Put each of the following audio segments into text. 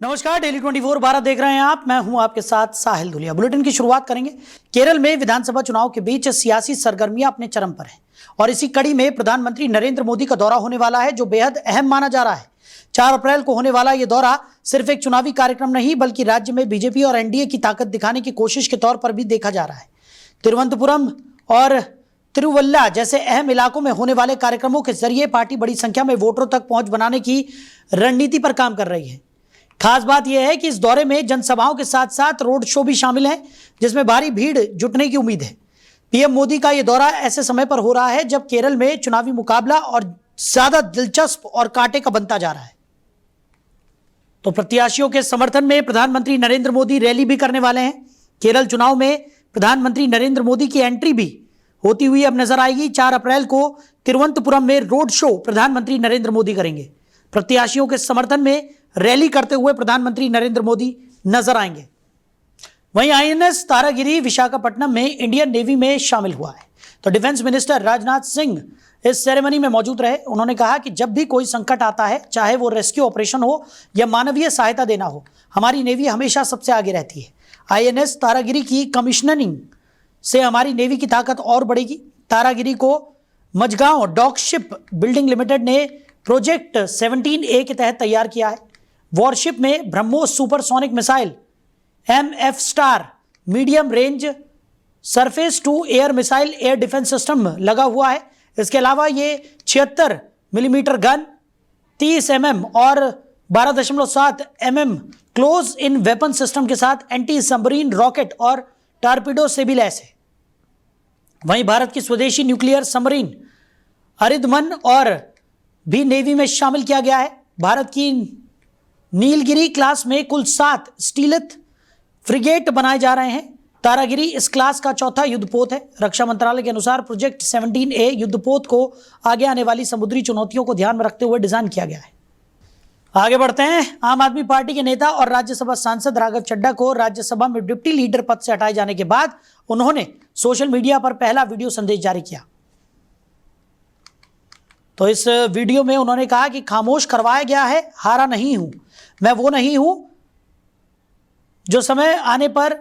नमस्कार, डेली 24 भारत देख रहे हैं आप। मैं हूं आपके साथ साहिल धुलिया। बुलेटिन की शुरुआत करेंगे। केरल में विधानसभा चुनाव के बीच सियासी सरगर्मियां अपने चरम पर हैं और इसी कड़ी में प्रधानमंत्री नरेंद्र मोदी का दौरा होने वाला है, जो बेहद अहम माना जा रहा है। 4 अप्रैल को होने वाला यह दौरा सिर्फ एक चुनावी कार्यक्रम नहीं, बल्कि राज्य में बीजेपी और एनडीए की ताकत दिखाने की कोशिश के तौर पर भी देखा जा रहा है। तिरुवनंतपुरम और तिरुवल्ला जैसे अहम इलाकों में होने वाले कार्यक्रमों के जरिए पार्टी बड़ी संख्या में वोटरों तक पहुंच बनाने की रणनीति पर काम कर रही है। खास बात यह है कि इस दौरे में जनसभाओं के साथ साथ रोड शो भी शामिल है, जिसमें भारी भीड़ जुटने की उम्मीद है। पीएम मोदी का यह दौरा ऐसे समय पर हो रहा है जब केरल में चुनावी मुकाबला और ज्यादा दिलचस्प और कांटे का बनता जा रहा है। तो प्रत्याशियों के समर्थन में प्रधानमंत्री नरेंद्र मोदी रैली भी करने वाले हैं। केरल चुनाव में प्रधानमंत्री नरेंद्र मोदी की एंट्री भी होती हुई अब नजर आएगी। 4 अप्रैल को तिरुवनंतपुरम में रोड शो प्रधानमंत्री नरेंद्र मोदी करेंगे। प्रत्याशियों के समर्थन में रैली करते हुए प्रधानमंत्री नरेंद्र मोदी नजर आएंगे। वहीं आईएनएस तारागिरी विशाखापट्टनम में इंडियन नेवी में शामिल हुआ है। तो डिफेंस मिनिस्टर राजनाथ सिंह इस सेरेमनी में मौजूद रहे। उन्होंने कहा कि जब भी कोई संकट आता है, चाहे वो रेस्क्यू ऑपरेशन हो या मानवीय सहायता देना हो, हमारी नेवी हमेशा सबसे आगे रहती है। आईएनएस तारागिरी की कमिश्नरिंग से हमारी नेवी की ताकत और बढ़ेगी। तारागिरी को मझगांव डॉकशिप बिल्डिंग लिमिटेड ने प्रोजेक्ट 17A के तहत तैयार किया है। वॉरशिप में BrahMos supersonic missile, MF star medium range surface to air missile air defence system लगा हुआ है। इसके अलावा ये 76 मिलीमीटर गन, 30 mm और 12.7 mm close in weapon system के साथ एंटी सबमरीन रॉकेट और टारपीडो से भी लैस है। वहीं भारत की स्वदेशी न्यूक्लियर सबमरीन अरिधमन और भी नेवी में शामिल किया गया है। भारत की नीलगिरी क्लास में कुल 7 स्टीलथ फ्रिगेट बनाए जा रहे हैं। तारागिरी इस क्लास का चौथा युद्धपोत है। रक्षा मंत्रालय के अनुसार प्रोजेक्ट 17A युद्धपोत को आगे आने वाली समुद्री चुनौतियों को ध्यान में रखते हुए डिजाइन किया गया है। आगे बढ़ते हैं। आम आदमी पार्टी के नेता और राज्यसभा सांसद राघव चड्ढा को राज्यसभा में डिप्टी लीडर पद से हटाए जाने के बाद उन्होंने सोशल मीडिया पर पहला वीडियो संदेश जारी किया। तो इस वीडियो में उन्होंने कहा कि खामोश करवाया गया है, हारा नहीं हूं, मैं वो नहीं हूं जो समय आने पर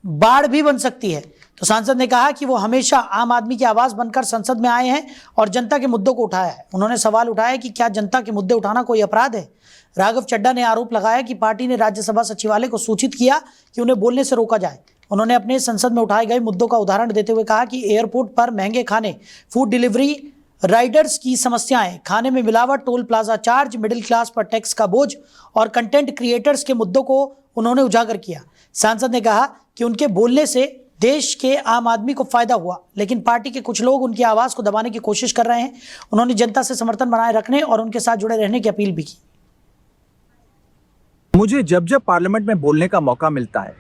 बाढ़ भी बन सकती है। तो सांसद ने कहा कि वो हमेशा आम आदमी की आवाज बनकर संसद में आए हैं और जनता के मुद्दों को उठाया है। उन्होंने सवाल उठाया कि क्या जनता के मुद्दे उठाना कोई अपराध है। राघव चड्ढा ने आरोप लगाया कि पार्टी ने राज्यसभा सचिवालय को सूचित किया कि उन्हें बोलने से रोका जाए। उन्होंने अपने संसद में उठाए गए मुद्दों का उदाहरण देते हुए कहा कि एयरपोर्ट पर महंगे खाने, फूड डिलीवरी राइडर्स की समस्याएं, खाने में मिलावट, toll plaza charge, middle class पर टैक्स का बोझ और कंटेंट क्रिएटर्स के मुद्दों को उन्होंने उजागर किया। सांसद ने कहा कि उनके बोलने से देश के आम आदमी को फायदा हुआ, लेकिन पार्टी के कुछ लोग उनकी आवाज को दबाने की कोशिश कर रहे हैं। उन्होंने जनता से समर्थन बनाए रखने और उनके साथ जुड़े रहने की अपील भी की। मुझे जब जब पार्लियामेंट में बोलने का मौका मिलता है,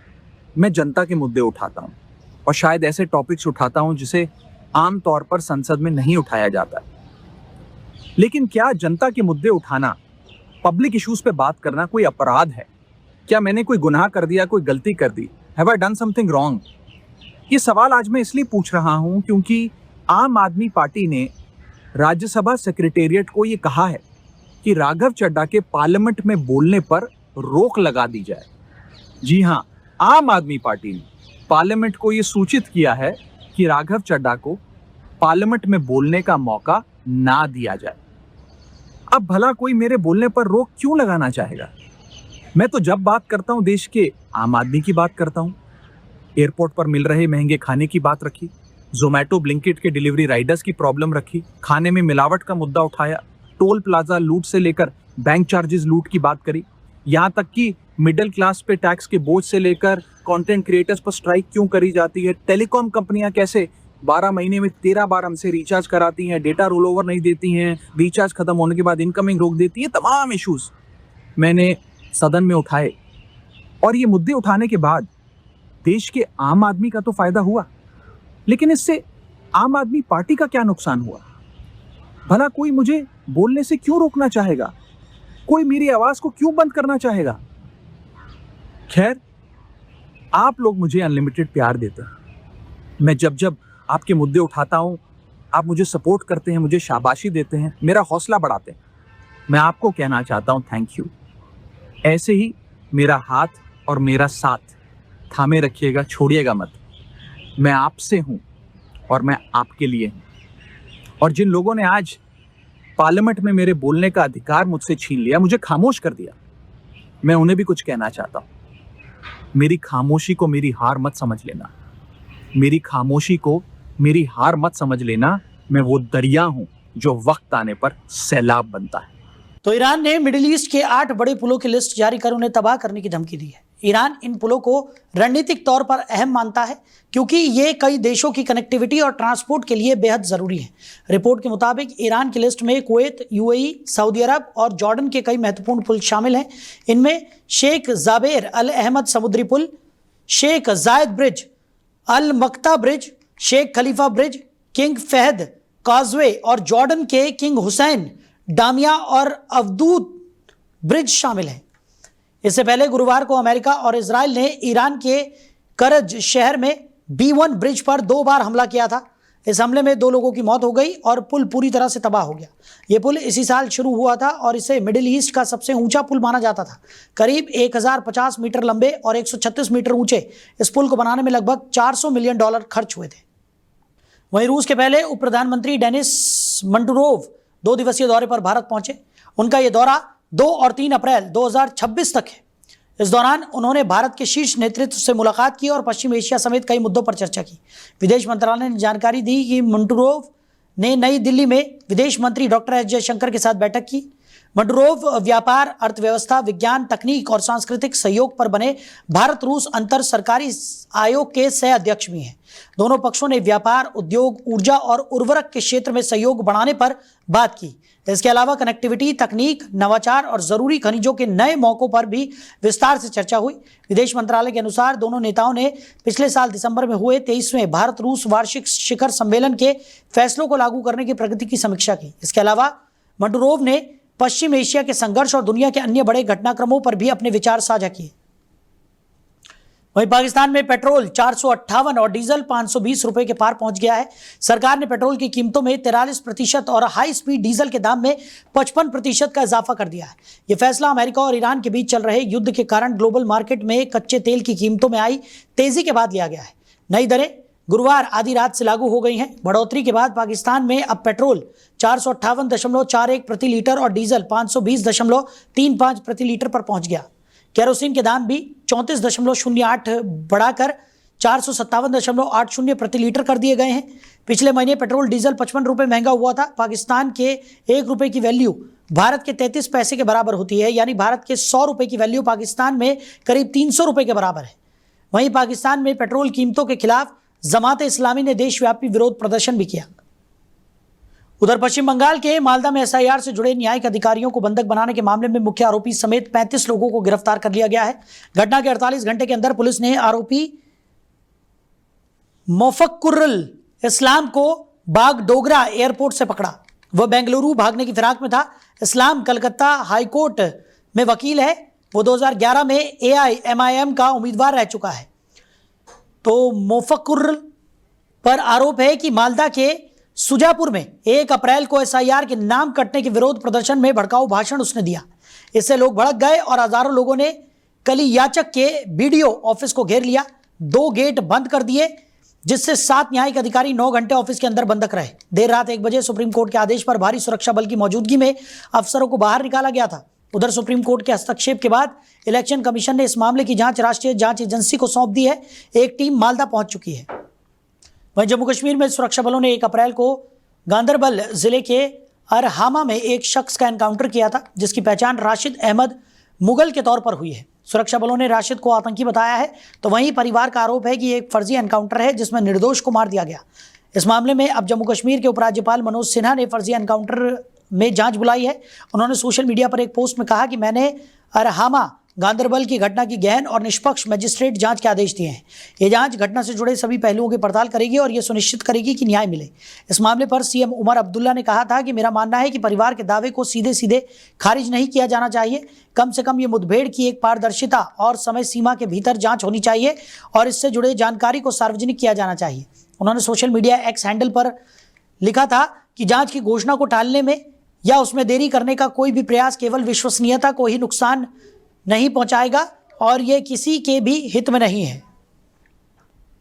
मैं जनता के मुद्दे उठाता हूं और शायद ऐसे टॉपिक्स उठाता हूं जिसे आम तौर पर संसद में नहीं उठाया जाता। लेकिन क्या जनता के मुद्दे उठाना, पब्लिक इश्यूज पे बात करना कोई अपराध है? क्या मैंने कोई गुनाह कर दिया, कोई गलती कर दी? Have I done something wrong? ये सवाल आज मैं इसलिए पूछ रहा हूं क्योंकि आम आदमी पार्टी ने राज्यसभा सेक्रेटेरिएट को ये कहा है कि राघव चड्ढा के पार्लियामेंट में बोलने पर रोक लगा दी जाए। जी हां, आम आदमी पार्टी ने पार्लियामेंट को ये सूचित किया है कि राघव चड्ढा को पार्लियामेंट में बोलने का मौका ना दिया जाए। अब भला कोई मेरे बोलने पर रोक क्यों लगाना चाहेगा? मैं तो जब बात करता हूं देश के आम आदमी की बात करता हूं। एयरपोर्ट पर मिल रहे महंगे खाने की बात रखी, जोमैटो ब्लिंकिट के डिलीवरी राइडर्स की प्रॉब्लम रखी, खाने में मिलावट का मुद्दा उठाया, टोल प्लाजा लूट से लेकर बैंक चार्जेस लूट की बात करी, यहां तक कि मिडिल क्लास पे टैक्स के बोझ से लेकर कंटेंट क्रिएटर्स पर स्ट्राइक क्यों करी जाती है, टेलीकॉम कंपनियां कैसे 12 महीने में 13 बार हमसे रिचार्ज कराती हैं, डेटा रोल ओवर नहीं देती हैं, रिचार्ज खत्म होने के बाद इनकमिंग रोक देती है, तमाम इश्यूज मैंने सदन में उठाए। और ये मुद्दे उठाने के बाद देश के आम आदमी का तो फायदा हुआ, लेकिन इससे आम आदमी पार्टी का क्या नुकसान हुआ? भला कोई मुझे बोलने से क्यों रोकना चाहेगा? कोई मेरी आवाज को क्यों बंद करना चाहेगा? खैर, आप लोग मुझे अनलिमिटेड प्यार देते हैं। मैं जब जब आपके मुद्दे उठाता हूं, आप मुझे सपोर्ट करते हैं, मुझे शाबाशी देते हैं, मेरा हौसला बढ़ाते हैं। मैं आपको कहना चाहता हूं थैंक यू। ऐसे ही मेरा हाथ और मेरा साथ थामे रखिएगा, छोड़िएगा मत। मैं आपसे हूं और मैं आपके लिए हूं। और जिन लोगों ने आज पार्लियामेंट में मेरे बोलने का अधिकार मुझसे छीन लिया, मुझे खामोश कर दिया, मैं उन्हें भी कुछ कहना चाहता हूं। मेरी खामोशी को मेरी हार मत समझ लेना। मेरी खामोशी को मेरी हार मत समझ लेना। मैं वो दरिया हूं जो वक्त आने पर सैलाब बनता है। तो ईरान ने मिडिल ईस्ट के 8 बड़े पुलों की लिस्ट जारी कर उन्हें तबाह करने की धमकी दी है। ईरान इन पुलों को रणनीतिक तौर पर अहम मानता है क्योंकि ये कई देशों की कनेक्टिविटी और ट्रांसपोर्ट के लिए बेहद जरूरी है। रिपोर्ट के मुताबिक ईरान की लिस्ट में कुवैत, यूएई, सऊदी अरब और जॉर्डन के कई महत्वपूर्ण पुल शामिल हैं। इनमें शेख जाबेर अल अहमद समुद्री पुल, शेख जायद ब्रिज, अल मक्ता ब्रिज, शेख खलीफा ब्रिज, किंग फहद काजवे और जॉर्डन के किंग हुसैन डामिया और अवदूद ब्रिज शामिल हैं। इससे पहले गुरुवार को अमेरिका और इजराइल ने ईरान के करज शहर में B1 ब्रिज पर 2 बार हमला किया था। इस हमले में 2 लोगों की मौत हो गई और पुल पूरी तरह से तबाह हो गया। यह पुल इसी साल शुरू हुआ था और इसे मिडिल ईस्ट का सबसे ऊंचा पुल माना जाता था। करीब 1050 मीटर लंबे और 136 मीटर ऊंचे इस पुल को बनाने में लगभग $400 मिलियन खर्च हुए थे। वहीं रूस के पहले उप प्रधानमंत्री डेनिस मंटुरोव 2 दिवसीय दौरे पर भारत पहुंचे। उनका यह दौरा 2 और 3 अप्रैल 2026 तक है। इस दौरान उन्होंने भारत के शीर्ष नेतृत्व से मुलाकात की और पश्चिम एशिया समेत कई मुद्दों पर चर्चा की। विदेश मंत्रालय ने जानकारी दी कि मंटुरोव ने नई दिल्ली में विदेश मंत्री डॉक्टर एस जयशंकर के साथ बैठक की। मंटुरोव व्यापार, अर्थव्यवस्था, विज्ञान, तकनीक और सांस्कृतिक सहयोग पर बने भारत रूस अंतर सरकारी आयोग के सह अध्यक्ष भी हैं। दोनों पक्षों ने व्यापार, उद्योग, ऊर्जा और उर्वरक के क्षेत्र में सहयोग बढ़ाने पर बात की। इसके अलावा कनेक्टिविटी, तकनीक, नवाचार और जरूरी खनिजों के नए मौकों पर भी विस्तार से चर्चा हुई। विदेश मंत्रालय के अनुसार दोनों नेताओं ने पिछले साल दिसंबर में हुए 23वें भारत रूस वार्षिक शिखर सम्मेलन के फैसलों को लागू करने की प्रगति की समीक्षा की। इसके अलावा मंटुरोव ने पश्चिम एशिया के संघर्ष और दुनिया के अन्य बड़े घटनाक्रमों पर भी अपने विचार साझा किए। वहीं पाकिस्तान में पेट्रोल 458 और डीजल 520 रुपए के पार पहुंच गया है। सरकार ने पेट्रोल की कीमतों में 43% और हाई स्पीड डीजल के दाम में 55% का इजाफा कर दिया है। यह फैसला अमेरिका और ईरान के बीच चल रहे युद्ध के कारण ग्लोबल मार्केट में कच्चे तेल की कीमतों में आई तेजी के बाद लिया गया है। नई दरें गुरुवार आधी रात से लागू हो गई हैं। बढ़ोतरी के बाद पाकिस्तान में अब पेट्रोल 458.41 प्रति लीटर और डीजल 520.35 प्रति लीटर पर पहुंच गया। केरोसिन के दाम भी 34.08 बढ़ाकर 457.80 प्रति लीटर कर दिए गए हैं। पिछले महीने पेट्रोल डीजल 55 रुपये महंगा हुआ था। पाकिस्तान के 1 रुपये की वैल्यू भारत के 33 पैसे के बराबर होती है, यानी भारत के 100 रुपये की वैल्यू पाकिस्तान में करीब 300 रुपये के बराबर है। वहीं पाकिस्तान में पेट्रोल कीमतों के खिलाफ जमात इस्लामी ने देशव्यापी विरोध प्रदर्शन भी किया। उधर पश्चिम बंगाल के मालदा में एसआईआर से जुड़े न्यायिक अधिकारियों को बंधक बनाने के मामले में मुख्य आरोपी समेत 35 लोगों को गिरफ्तार कर लिया गया है। घटना के 48 घंटे के अंदर पुलिस ने आरोपी मोफक्कुरुल इस्लाम को बागडोगरा एयरपोर्ट से पकड़ा। वह बेंगलुरु भागने की फिराक में था। इस्लाम कलकत्ता हाईकोर्ट में वकील है। वो 2011 में AIMIM का उम्मीदवार रह चुका है। तो मोफक्कुरुल पर आरोप है कि मालदा के सुजापुर में 1 अप्रैल को एसआईआर के नाम कटने के विरोध प्रदर्शन में भड़काऊ भाषण उसने दिया। इससे लोग भड़क गए और हजारों लोगों ने कलियाचक के बीडीओ ऑफिस को घेर लिया। 2 गेट बंद कर दिए, जिससे 7 न्यायिक अधिकारी 9 घंटे ऑफिस के अंदर बंधक रहे। देर रात 1 बजे सुप्रीम कोर्ट के आदेश पर भारी सुरक्षा बल की मौजूदगी में अफसरों को बाहर निकाला गया था। उधर सुप्रीम कोर्ट के हस्तक्षेप के बाद इलेक्शन कमीशन ने इस मामले की जांच राष्ट्रीय जांच एजेंसी को सौंप दी है। एक टीम मालदा पहुंच चुकी है। वहीं जम्मू कश्मीर में सुरक्षा बलों ने 1 अप्रैल को गांदरबल जिले के अरहामा में एक शख्स का एनकाउंटर किया था, जिसकी पहचान राशिद अहमद मुगल के तौर पर हुई है। सुरक्षा बलों ने राशिद को आतंकी बताया है, तो वहीं परिवार का आरोप है कि एक फर्जी एनकाउंटर है जिसमें निर्दोष को मार दिया गया। इस मामले में अब जम्मू कश्मीर के उपराज्यपाल मनोज सिन्हा ने फर्जी एनकाउंटर में जांच बुलाई है। उन्होंने सोशल मीडिया पर एक पोस्ट में कहा कि मैंने अरहामा गांदरबल की घटना की गहन और निष्पक्ष मजिस्ट्रेट जांच के आदेश दिए हैं। ये जांच घटना से जुड़े सभी पहलुओं की पड़ताल करेगी और ये सुनिश्चित करेगी कि न्याय मिले। इस मामले पर सीएम उमर अब्दुल्ला ने कहा था कि मेरा मानना है कि परिवार के दावे को सीधे सीधे खारिज नहीं किया जाना चाहिए। कम से कम ये मुठभेड़ की एक पारदर्शिता और समय सीमा के भीतर जांच होनी चाहिए और इससे जुड़े जानकारी को सार्वजनिक किया जाना चाहिए। उन्होंने सोशल मीडिया एक्स हैंडल पर लिखा था कि जांच की घोषणा को टालने में या उसमें देरी करने का कोई भी प्रयास केवल विश्वसनीयता को ही नुकसान नहीं पहुंचाएगा और ये किसी के भी हित में नहीं है।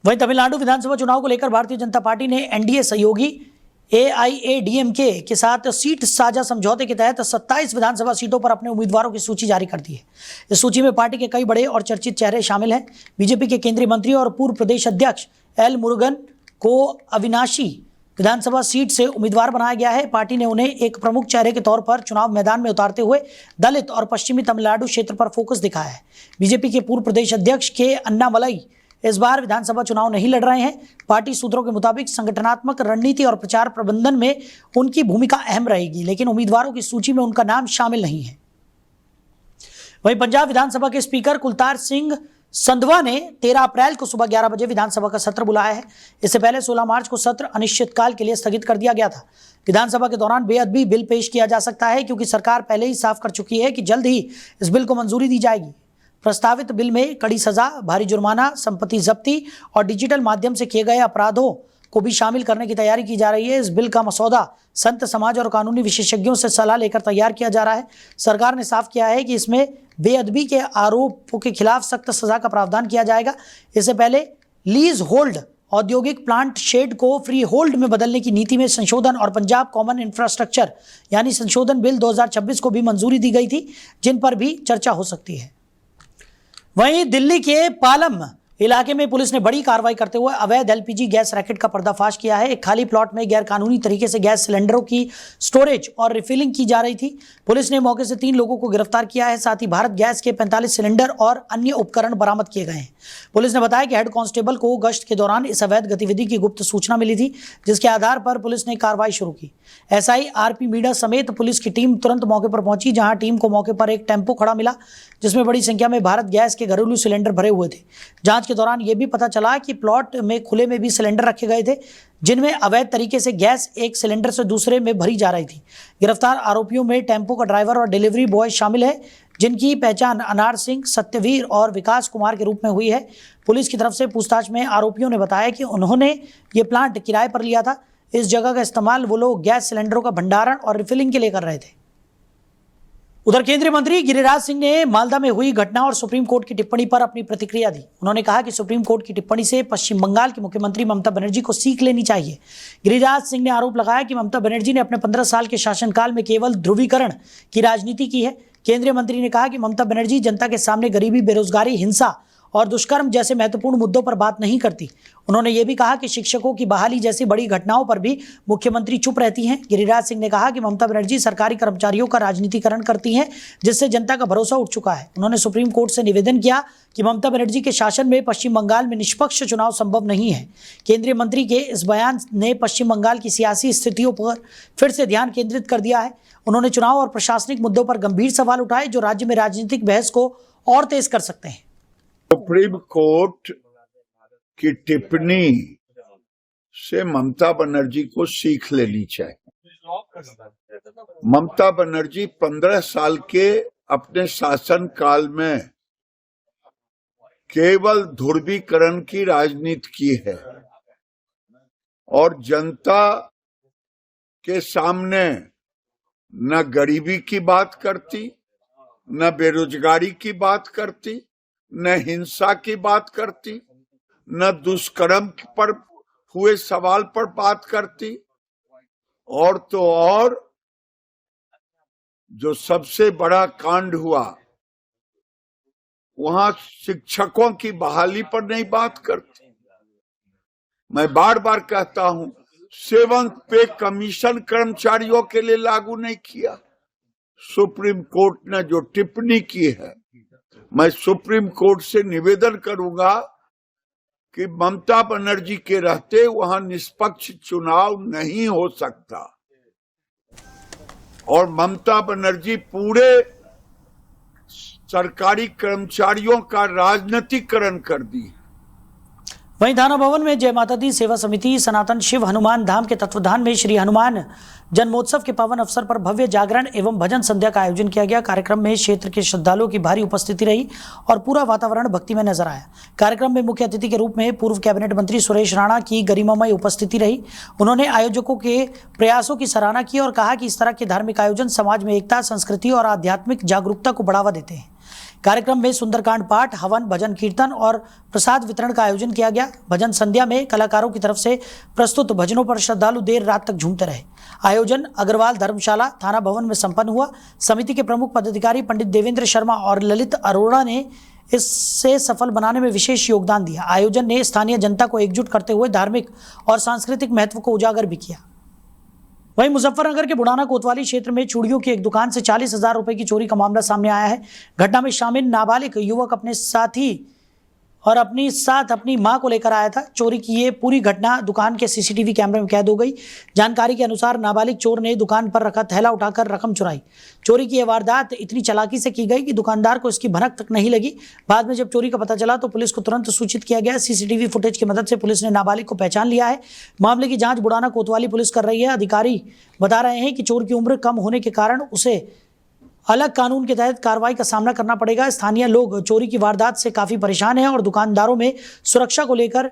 वहीं तमिलनाडु विधानसभा चुनाव को लेकर भारतीय जनता पार्टी ने एनडीए सहयोगी AIADMK के साथ सीट साझा समझौते के तहत 27 विधानसभा सीटों पर अपने उम्मीदवारों की सूची जारी कर दी है। इस सूची में पार्टी के कई बड़े और चर्चित चेहरे शामिल हैं। बीजेपी के केंद्रीय मंत्री और पूर्व प्रदेश अध्यक्ष एल मुरुगन को अविनाशी विधानसभा सीट से उम्मीदवार बनाया गया है। पार्टी ने उन्हें एक प्रमुख चेहरे के तौर पर चुनाव मैदान में उतारते हुए दलित और पश्चिमी तमिलनाडु क्षेत्र पर फोकस दिखाया है। बीजेपी के पूर्व प्रदेश अध्यक्ष के अन्नामलई इस बार विधानसभा चुनाव नहीं लड़ रहे हैं। पार्टी सूत्रों के मुताबिक संगठनात्मक रणनीति और प्रचार प्रबंधन में उनकी भूमिका अहम रहेगी, लेकिन उम्मीदवारों की सूची में उनका नाम शामिल नहीं है। वहीं पंजाब विधानसभा के स्पीकर कुलतार सिंह संधवा ने 13 अप्रैल को सुबह 11 बजे विधानसभा का सत्र बुलाया है। इससे पहले 16 मार्च को सत्र अनिश्चितकाल के लिए स्थगित कर दिया गया था। विधानसभा के दौरान बेअदबी बिल पेश किया जा सकता है, क्योंकि सरकार पहले ही साफ कर चुकी है कि जल्द ही इस बिल को मंजूरी दी जाएगी। प्रस्तावित बिल में कड़ी सजा, भारी जुर्माना, संपत्ति जब्ती और डिजिटल माध्यम से किए गए अपराधों को भी शामिल करने की तैयारी की जा रही है। इस बिल का मसौदा संत समाज और कानूनी विशेषज्ञों से सलाह लेकर तैयार किया जा रहा है। सरकार ने साफ किया है कि इसमें बेअदबी के आरोपों के खिलाफ सख्त सजा का प्रावधान किया जाएगा। इससे पहले लीज होल्ड औद्योगिक प्लांट शेड को फ्री होल्ड में बदलने की नीति में संशोधन और पंजाब कॉमन इंफ्रास्ट्रक्चर यानी संशोधन बिल 2026 को भी मंजूरी दी गई थी, जिन पर भी चर्चा हो सकती है। वहीं दिल्ली के पालम इलाके में पुलिस ने बड़ी कार्रवाई करते हुए अवैध LPG गैस रैकेट का पर्दाफाश किया है। एक खाली प्लॉट में गैरकानूनी तरीके से गैस सिलेंडरों की स्टोरेज और रिफिलिंग की जा रही थी। पुलिस ने मौके से 3 लोगों को गिरफ्तार किया है। साथ ही भारत गैस के 45 सिलेंडर और अन्य उपकरण बरामद किए गए हैं। पुलिस ने बताया कि हेड कांस्टेबल को गश्त के दौरान इस अवैध गतिविधि की गुप्त सूचना मिली थी, जिसके आधार पर पुलिस ने कार्रवाई शुरू की। SI RP मीणा समेत पुलिस की टीम तुरंत मौके पर पहुंची, जहां टीम को मौके पर एक टेम्पो खड़ा मिला, जिसमें बड़ी संख्या में भारत गैस के घरेलू सिलेंडर भरे हुए थे। जांच के दौरान यह भी पता चला कि प्लॉट में खुले में भी सिलेंडर रखे गए थे, जिनमें अवैध तरीके से गैस एक सिलेंडर से दूसरे में भरी जा रही थी। गिरफ्तार आरोपियों में टेम्पो का ड्राइवर और डिलीवरी बॉय शामिल है, जिनकी पहचान अनार सिंह, सत्यवीर और विकास कुमार के रूप में हुई है। पुलिस की तरफ से पूछताछ में आरोपियों ने बताया कि उन्होंने ये प्लांट किराए पर लिया था। इस जगह का इस्तेमाल वो लोग गैस सिलेंडरों का भंडारण और रिफिलिंग के लिए कर रहे थे। उधर केंद्रीय मंत्री गिरिराज सिंह ने मालदा में हुई घटना और सुप्रीम कोर्ट की टिप्पणी पर अपनी प्रतिक्रिया दी। उन्होंने कहा कि सुप्रीम कोर्ट की टिप्पणी से पश्चिम बंगाल की मुख्यमंत्री ममता बनर्जी को सीख लेनी चाहिए। गिरिराज सिंह ने आरोप लगाया कि ममता बनर्जी ने अपने 15 साल के शासनकाल में केवल ध्रुवीकरण की राजनीति की है। केंद्रीय मंत्री ने कहा कि ममता बनर्जी जनता के सामने गरीबी, बेरोजगारी, हिंसा और दुष्कर्म जैसे महत्वपूर्ण मुद्दों पर बात नहीं करती। उन्होंने ये भी कहा कि शिक्षकों की बहाली जैसी बड़ी घटनाओं पर भी मुख्यमंत्री चुप रहती हैं। गिरिराज सिंह ने कहा कि ममता बनर्जी सरकारी कर्मचारियों का राजनीतिकरण करती हैं, जिससे जनता का भरोसा उठ चुका है। उन्होंने सुप्रीम कोर्ट से निवेदन किया कि ममता बनर्जी के शासन में पश्चिम बंगाल में निष्पक्ष चुनाव संभव नहीं है। केंद्रीय मंत्री के इस बयान ने पश्चिम बंगाल की सियासी स्थितियों पर फिर से ध्यान केंद्रित कर दिया है। उन्होंने चुनाव और प्रशासनिक मुद्दों पर गंभीर सवाल उठाए, जो राज्य में राजनीतिक बहस को और तेज कर सकते हैं। सुप्रीम कोर्ट की टिप्पणी से ममता बनर्जी को सीख लेनी चाहिए। ममता बनर्जी 15 साल के अपने शासन काल में केवल ध्रुवीकरण की राजनीति की है और जनता के सामने न गरीबी की बात करती, न बेरोजगारी की बात करती, न हिंसा की बात करती, न दुष्कर्म पर हुए सवाल पर बात करती, और तो और जो सबसे बड़ा कांड हुआ वहां शिक्षकों की बहाली पर नहीं बात करती। मैं बार बार कहता हूं, 7th पे कमीशन कर्मचारियों के लिए लागू नहीं किया। सुप्रीम कोर्ट ने जो टिप्पणी की है, मैं सुप्रीम कोर्ट से निवेदन करूंगा कि ममता बनर्जी के रहते वहां निष्पक्ष चुनाव नहीं हो सकता और ममता बनर्जी पूरे सरकारी कर्मचारियों का राजनीतिकरण कर दी। वहीं थाना भवन में जय माता दी सेवा समिति सनातन शिव हनुमान धाम के तत्वाधान में श्री हनुमान जन्मोत्सव के पावन अवसर पर भव्य जागरण एवं भजन संध्या का आयोजन किया गया। कार्यक्रम में क्षेत्र के श्रद्धालुओं की भारी उपस्थिति रही और पूरा वातावरण भक्तिमय नजर आया। कार्यक्रम में मुख्य अतिथि के रूप में पूर्व कैबिनेट मंत्री सुरेश राणा की गरिमामय उपस्थिति रही। उन्होंने आयोजकों के प्रयासों की सराहना की और कहा कि इस तरह के धार्मिक आयोजन समाज में एकता, संस्कृति और आध्यात्मिक जागरूकता को बढ़ावा देते हैं। कार्यक्रम में सुंदरकांड पाठ, हवन, भजन कीर्तन और प्रसाद वितरण का आयोजन किया गया। भजन संध्या में कलाकारों की तरफ से प्रस्तुत भजनों पर श्रद्धालु देर रात तक झूमते रहे। आयोजन अग्रवाल धर्मशाला थाना भवन में संपन्न हुआ। समिति के प्रमुख पदाधिकारी पंडित देवेंद्र शर्मा और ललित अरोड़ा ने इससे सफल बनाने में विशेष योगदान दिया। आयोजन ने स्थानीय जनता को एकजुट करते हुए धार्मिक और सांस्कृतिक महत्व को उजागर भी किया। वहीं मुजफ्फरनगर के बुढ़ाना कोतवाली क्षेत्र में चूड़ियों की एक दुकान से 40,000 रुपए की चोरी का मामला सामने आया है। घटना में शामिल नाबालिग युवक अपने साथी और अपनी मां को लेकर आया था। चोरी की ये पूरी घटना दुकान के सीसीटीवी कैमरे में कैद हो गई। जानकारी के अनुसार नाबालिग चोर ने दुकान पर रखा थैला उठाकर रकम चुराई। चोरी की यह वारदात इतनी चालाकी से की गई कि दुकानदार को इसकी भनक तक नहीं लगी। बाद में जब चोरी का पता चला तो पुलिस को तुरंत सूचित किया गया। सीसीटीवी फुटेज की मदद से पुलिस ने नाबालिग को पहचान लिया है। मामले की जांच बुढ़ाना कोतवाली पुलिस कर रही है। अधिकारी बता रहे हैं कि चोर की उम्र कम होने के कारण उसे अलग कानून के तहत कार्रवाई का सामना करना पड़ेगा। स्थानीय लोग चोरी की वारदात से काफी परेशान हैं और दुकानदारों में सुरक्षा को लेकर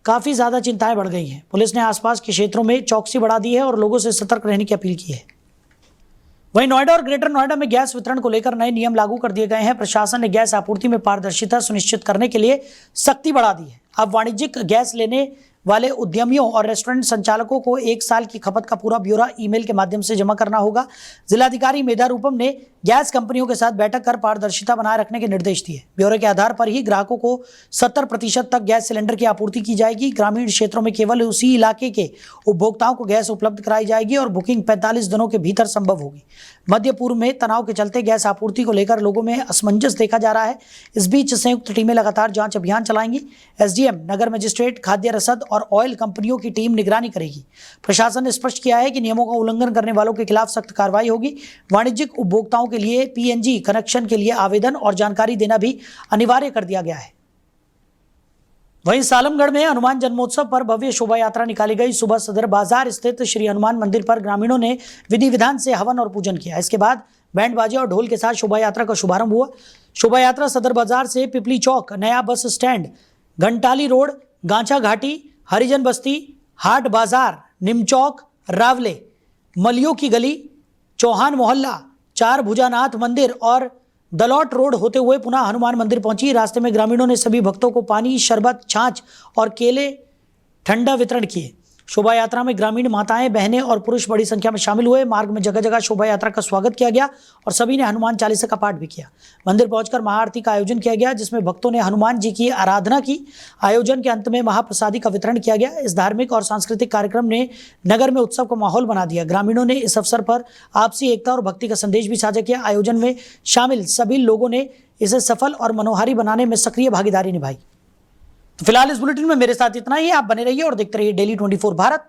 काफी ज्यादा चिंताएं बढ़ गई हैं। पुलिस ने आसपास के क्षेत्रों में चौकसी बढ़ा दी है और लोगों से सतर्क रहने की अपील की है। वहीं नोएडा और ग्रेटर नोएडा में गैस वितरण को लेकर नए नियम लागू कर दिए गए हैं। प्रशासन ने गैस आपूर्ति में पारदर्शिता सुनिश्चित करने के लिए सख्ती बढ़ा दी है। अब वाणिज्यिक गैस लेने वाले उद्यमियों और रेस्टोरेंट संचालकों को 1 साल की खपत का पूरा ब्यौरा ईमेल के माध्यम से जमा करना होगा। जिलाधिकारी मेधा रूपम ने गैस कंपनियों के साथ बैठक कर पारदर्शिता बनाए रखने के निर्देश दिए। ब्यौरे के आधार पर ही ग्राहकों को 70% तक गैस सिलेंडर की आपूर्ति की जाएगी। ग्रामीण क्षेत्रों में केवल उसी इलाके के उपभोक्ताओं को गैस उपलब्ध कराई जाएगी और बुकिंग 45 दिनों के भीतर संभव होगी। मध्य पूर्व में तनाव के चलते गैस आपूर्ति को लेकर लोगों में असमंजस देखा जा रहा है। इस बीच संयुक्त टीमें लगातार जांच अभियान चलाएंगी। एसडीएम, नगर मजिस्ट्रेट, खाद्य रसद और ऑयल कंपनियों की टीम निगरानी करेगी। प्रशासन ने स्पष्ट किया है कि नियमों का उल्लंघन करने वालों के खिलाफ सख्त कार्रवाई होगी। वाणिज्यिक उपभोक्ताओं के लिए पीएनजी कनेक्शन के लिए आवेदन और जानकारी देना भी अनिवार्य कर दिया गया है। वहीं सालमगढ़ में हनुमान जन्मोत्सव पर भव्य शोभा यात्रा निकाली गई। सुबह सदर बाजार स्थित श्री हनुमान मंदिर पर ग्रामीणों ने विधि विधान से हवन और पूजन किया। इसके बाद बैंड बाजे और ढोल के साथ शोभा यात्रा का शुभारंभ हुआ। शोभा यात्रा सदर बाजार से पिपली चौक, नया बस स्टैंड, घंटाली रोड, गांचा घाटी, हरिजन बस्ती, हाट बाजार, निमचौक, रावले, मलियों की गली, चौहान मोहल्ला, चार भुजानाथ मंदिर और दलौट रोड होते हुए पुनः हनुमान मंदिर पहुंची। रास्ते में ग्रामीणों ने सभी भक्तों को पानी, शरबत, छाछ और केले ठंडा वितरण किए। शोभा यात्रा में ग्रामीण माताएं, बहनें और पुरुष बड़ी संख्या में शामिल हुए। मार्ग में जगह जगह शोभा यात्रा का स्वागत किया गया और सभी ने हनुमान चालीसा का पाठ भी किया। मंदिर पहुंचकर महाआरती का आयोजन किया गया, जिसमें भक्तों ने हनुमान जी की आराधना की। आयोजन के अंत में महाप्रसादी का वितरण किया गया। इस धार्मिक और सांस्कृतिक कार्यक्रम ने नगर में उत्सव का माहौल बना दिया। ग्रामीणों ने इस अवसर पर आपसी एकता और भक्ति का संदेश भी साझा किया। आयोजन में शामिल सभी लोगों ने इसे सफल और मनोहारी बनाने में सक्रिय भागीदारी निभाई। फिलहाल इस बुलेटिन में मेरे साथ इतना ही। आप बने रहिए और देखते रहिए डेली 24 भारत।